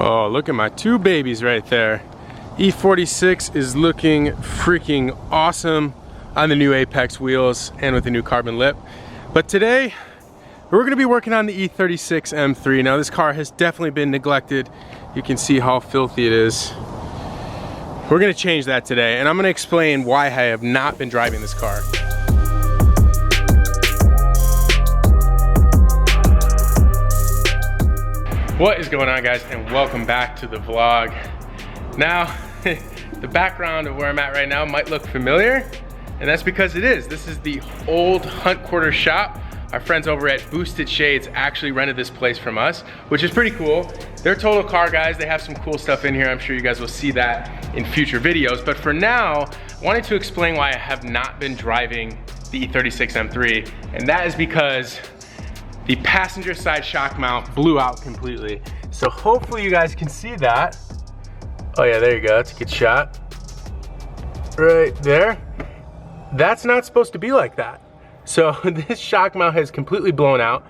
Oh, look at my two babies right there. E46 is looking freaking awesome on the new Apex wheels and with the new carbon lip. But today, we're gonna be working on the E36 M3. Now this car has definitely been neglected. You can see how filthy it is. We're gonna change that today, and I'm gonna explain why I have not been driving this car. What is going on, guys, and welcome back to the vlog. Now, the background of where I'm at right now might look familiar, and that's because it is. This is the old Hunt Quarter shop. Our friends over at Boosted Shades actually rented this place from us, which is pretty cool. They're total car guys. They have some cool stuff in here. I'm sure you guys will see that in future videos. But for now, I wanted to explain why I have not been driving the E36 M3, and that is because the passenger side shock mount blew out completely. So hopefully you guys can see that. Oh yeah, there you go, that's a good shot. Right there. That's not supposed to be like that. So this shock mount has completely blown out.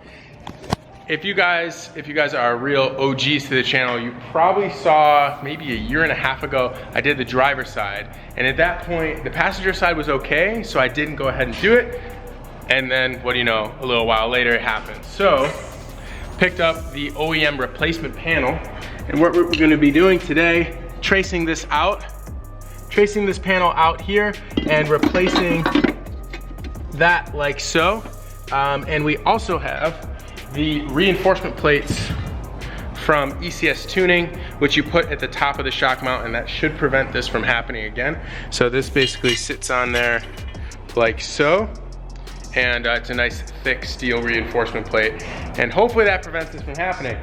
If you guys are real OGs to the channel, you probably saw maybe a year and a half ago, I did the driver's side. And at that point, the passenger side was okay, so I didn't go ahead and do it. And then, what do you know, a little while later it happened. So, picked up the OEM replacement panel, and what we're gonna be doing today, tracing this panel out here, and replacing that like so. And we also have the reinforcement plates from ECS Tuning, which you put at the top of the shock mount, and that should prevent this from happening again. So this basically sits on there like so. And it's a nice thick steel reinforcement plate, and hopefully that prevents this from happening.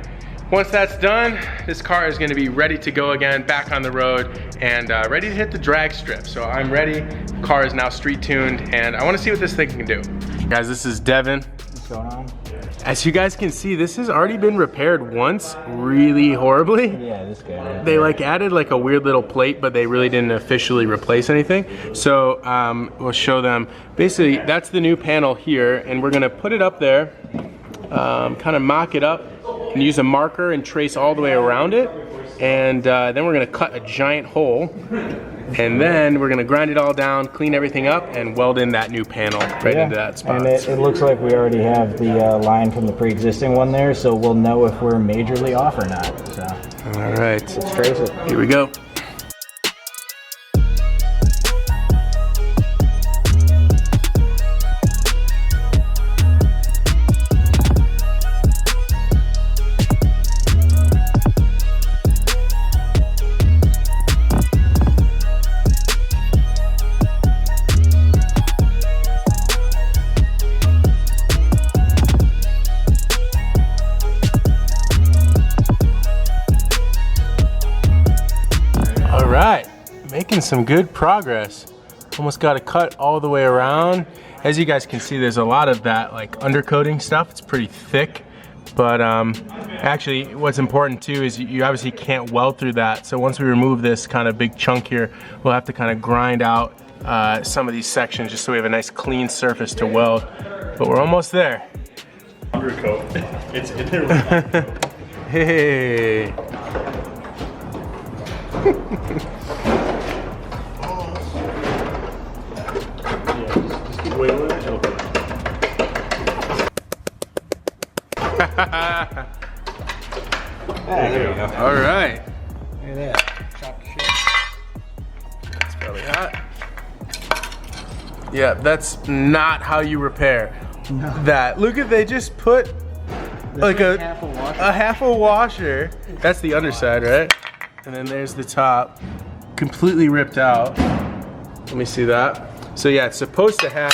Once that's done, this car is going to be ready to go again, back on the road, and ready to hit the drag strip. So I'm ready. The car is now street tuned, and I want to see what this thing can do. Guys, this is Devin. What's going on? As you guys can see, this has already been repaired once, really horribly. Yeah, this guy. They like added like a weird little plate, but they really didn't officially replace anything. So we'll show them. Basically, that's the new panel here, and we're gonna put it up there, kind of mock it up, and use a marker and trace all the way around it. And then we're gonna cut a giant hole, and then we're gonna grind it all down, clean everything up, and weld in that new panel right into that spot. And it looks like we already have the line from the pre-existing one there, so we'll know if we're majorly off or not. So. All right. Let's trace it. Here we go. Making some good progress. Almost got it cut all the way around. As you guys can see, there's a lot of that like undercoating stuff. It's pretty thick, but actually what's important too is you obviously can't weld through that. So once we remove this kind of big chunk here, we'll have to kind of grind out some of these sections just so we have a nice clean surface to weld. But we're almost there. Undercoat. It's in there. Hey. Wiggle it, it'll come out. There we go. All right. Look at that. Chopped shit. That's probably hot. Yeah, that's not how you repair that. Look at, they just put like a half a washer. That's the underside, right? And then there's the top, completely ripped out. Let me see that. So yeah, it's supposed to have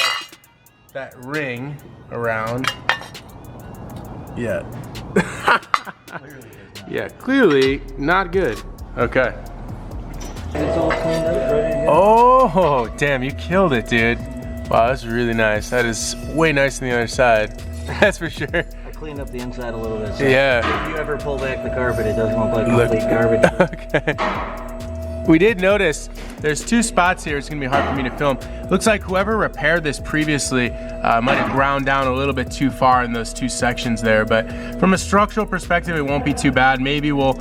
that ring around. Yeah. Yeah, clearly not good. Okay. It's all cleaned up, ready. Oh, damn, you killed it, dude. Wow, that's really nice. That is way nicer than the other side. That's for sure. I cleaned up the inside a little bit. So yeah. If you ever pull back the carpet, it doesn't look like complete garbage. Okay. We did notice there's two spots here. It's gonna be hard for me to film. Looks like whoever repaired this previously might have ground down a little bit too far in those two sections there, but from a structural perspective, it won't be too bad. Maybe we'll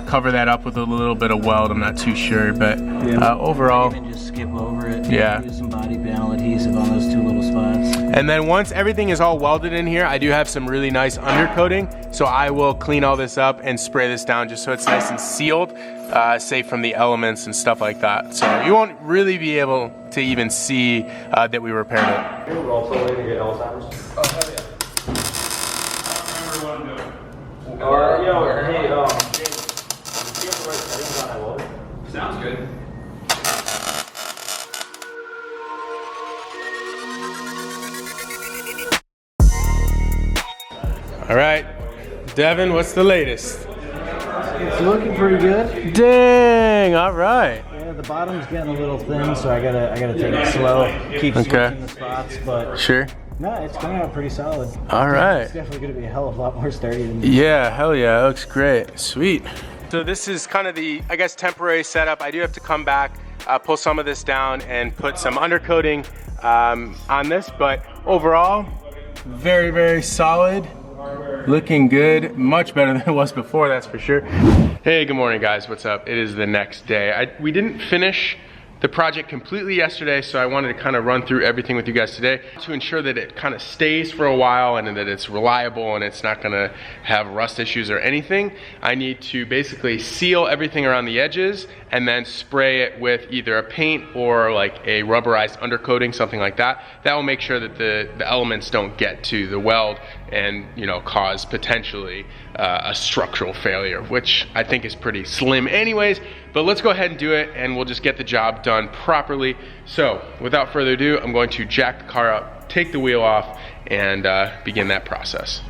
cover that up with a little bit of weld. I'm not too sure, but overall, even just skip over it. Yeah. Use some body panel adhesive on those two little spots. And then once everything is all welded in here, I do have some really nice undercoating, so I will clean all this up and spray this down just so it's nice and sealed, safe from the elements and stuff like that. So you won't really be able to even see that we repaired it. You're also ready to get Alzheimer's? Oh, hell yeah. I don't remember what I'm doing. Hey, James, you have the right settings on that welder? Sounds good. All right, Devin, what's the latest? It's looking pretty good. Dang, all right. Yeah, the bottom's getting a little thin, so I gotta take it slow. Keep switching the spots, but Sure. no, it's coming out pretty solid. All right. It's definitely gonna be a hell of a lot more sturdy than Yeah, hell yeah, it looks great. Sweet. So this is kind of the, I guess, temporary setup. I do have to come back, pull some of this down and put some undercoating on this, but overall, very, very solid. Looking good, much better than it was before, that's for sure. Hey, good morning guys, what's up? It is the next day. We didn't finish the project completely yesterday, so I wanted to kind of run through everything with you guys today to ensure that it kind of stays for a while and that it's reliable and it's not gonna have rust issues or anything. I need to basically seal everything around the edges and then spray it with either a paint or like a rubberized undercoating, something like that. That will make sure that the elements don't get to the weld and, you know, cause potentially a structural failure, which I think is pretty slim anyways. But let's go ahead and do it and we'll just get the job done properly. So without further ado, I'm going to jack the car up, take the wheel off, and begin that process.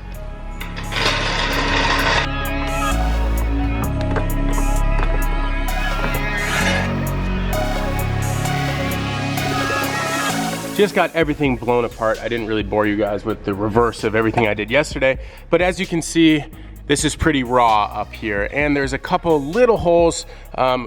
Just got everything blown apart. I didn't really bore you guys with the reverse of everything I did yesterday, but as you can see, this is pretty raw up here, and there's a couple little holes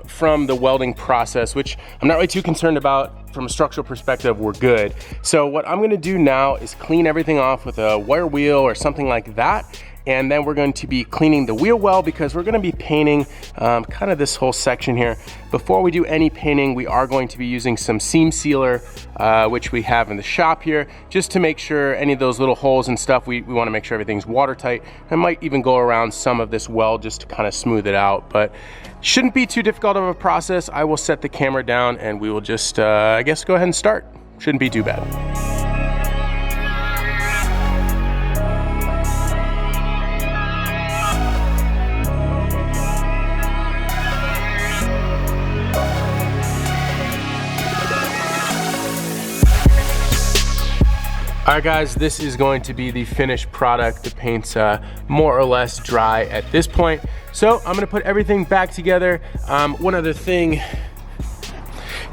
from the welding process, which I'm not really too concerned about. From a structural perspective, we're good. So what I'm gonna do now is clean everything off with a wire wheel or something like that, and then we're going to be cleaning the wheel well because we're gonna be painting kind of this whole section here. Before we do any painting, we are going to be using some seam sealer, which we have in the shop here, just to make sure any of those little holes and stuff, we wanna make sure everything's watertight. I might even go around some of this weld just to kind of smooth it out, but shouldn't be too difficult of a process. I will set the camera down and we will just, I guess, go ahead and start. Shouldn't be too bad. All right guys, this is going to be the finished product. The paint's more or less dry at this point. So I'm gonna put everything back together. One other thing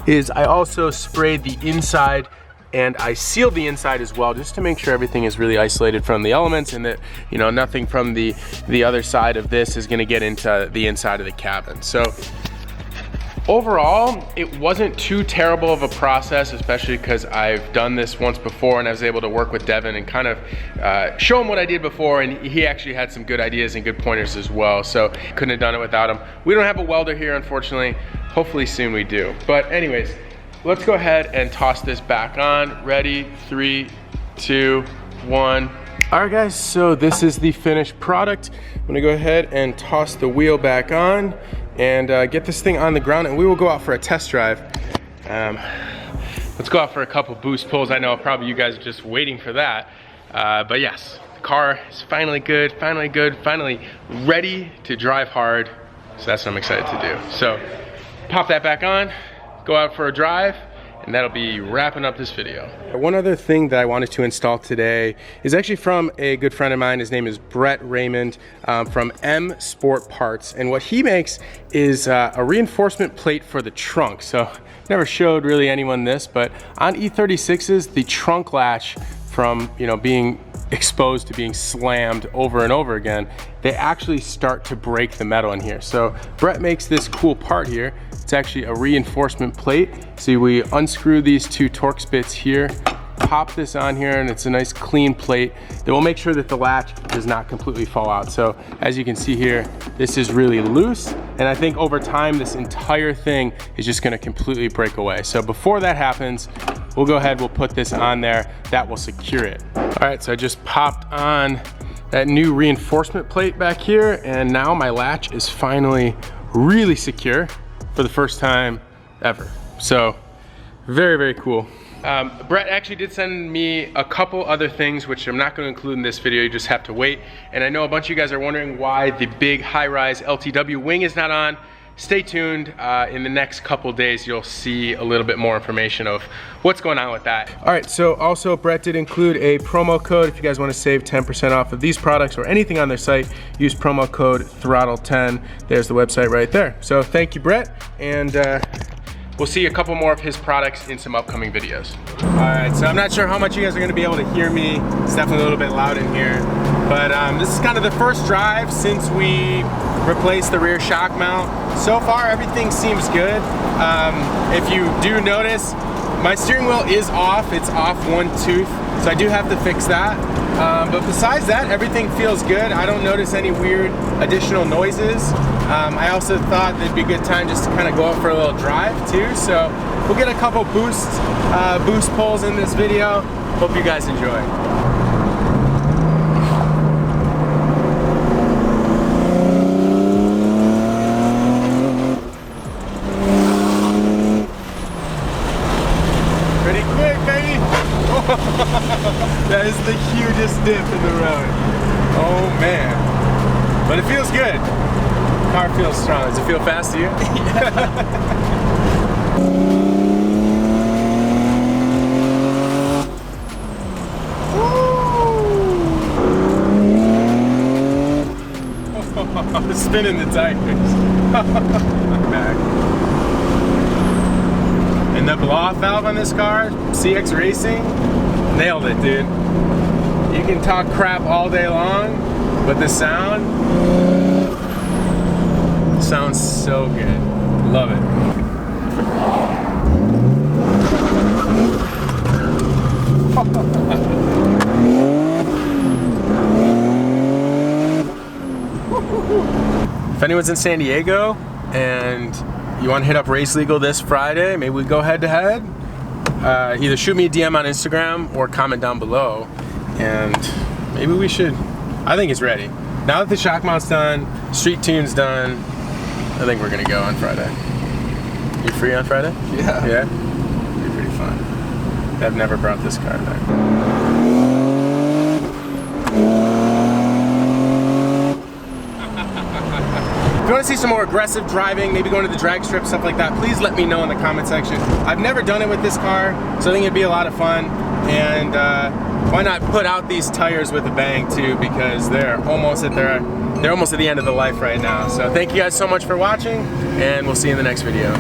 is I also sprayed the inside and I sealed the inside as well, just to make sure everything is really isolated from the elements and that, you know, nothing from the other side of this is gonna get into the inside of the cabin. So overall, it wasn't too terrible of a process, especially because I've done this once before and I was able to work with Devin and kind of show him what I did before, and he actually had some good ideas and good pointers as well, so couldn't have done it without him. We don't have a welder here, unfortunately. Hopefully soon we do. But anyways, let's go ahead and toss this back on. Ready? 3, 2, 1. All right guys, so this is the finished product. I'm gonna go ahead and toss the wheel back on and get this thing on the ground, and we will go out for a test drive. Let's go out for a couple boost pulls. I know probably you guys are just waiting for that, but yes, the car is finally good, finally ready to drive hard. So that's what I'm excited to do. So pop that back on, go out for a drive, and that'll be wrapping up this video. One other thing that I wanted to install today is actually from a good friend of mine. His name is Brett Raymond from M Sport Parts, and what he makes is a reinforcement plate for the trunk. So never showed really anyone this, but on E36s, the trunk latch, from, you know, being exposed to being slammed over and over again, they actually start to break the metal in here. So Brett makes this cool part here. It's It's actually a reinforcement plate. See, we unscrew these two Torx bits here, pop this on here, and it's a nice clean plate that will make sure that the latch does not completely fall out. So as you can see here, this is really loose, and I think over time this entire thing is just gonna completely break away. So before that happens, we'll go ahead, we'll put this on there, that will secure it. All right, so I just popped on that new reinforcement plate back here, and now my latch is finally really secure for the first time ever. So very, very cool. Brett actually did send me a couple other things, which I'm not going to include in this video, you just have to wait. And I know a bunch of you guys are wondering why the big high-rise LTW wing is not on. Stay tuned, in the next couple days you'll see a little bit more information of what's going on with that. All right, so also Brett did include a promo code. If you guys want to save 10% off of these products or anything on their site, use promo code throtl10. There's the website right there. So thank you, Brett, and we'll see a couple more of his products in some upcoming videos. All right, so I'm not sure how much you guys are gonna be able to hear me. It's definitely a little bit loud in here. But this is kind of the first drive since we replaced the rear shock mount. So far, everything seems good. If you do notice, my steering wheel is off. It's off one tooth, so I do have to fix that. But besides that, everything feels good. I don't notice any weird additional noises. I also thought it'd be a good time just to kind of go out for a little drive too. So we'll get a couple boost pulls in this video. Hope you guys enjoy. Pretty quick, baby. That is the hugest dip in the road. Oh man. But it feels good. Car feels strong. Does it feel fast to you? I'm spinning the tires. Back. And the blow-off valve on this car, CX Racing, nailed it, dude. You can talk crap all day long, but the sound sounds so good. Love it. If anyone's in San Diego and you want to hit up Race Legal this Friday, maybe we go head to head. Either shoot me a DM on Instagram or comment down below, and maybe we should. I think it's ready. Now that the shock mount's done, street tune's done, I think we're gonna go on Friday. You free on Friday? Yeah. Yeah? It'll be pretty fun. I've never brought this car back. If you want to see some more aggressive driving, maybe going to the drag strip, stuff like that, please let me know in the comment section. I've never done it with this car, so I think it'd be a lot of fun. And why not put out these tires with a bang too, because they're almost at the end of the life right now. So thank you guys so much for watching, and we'll see you in the next video.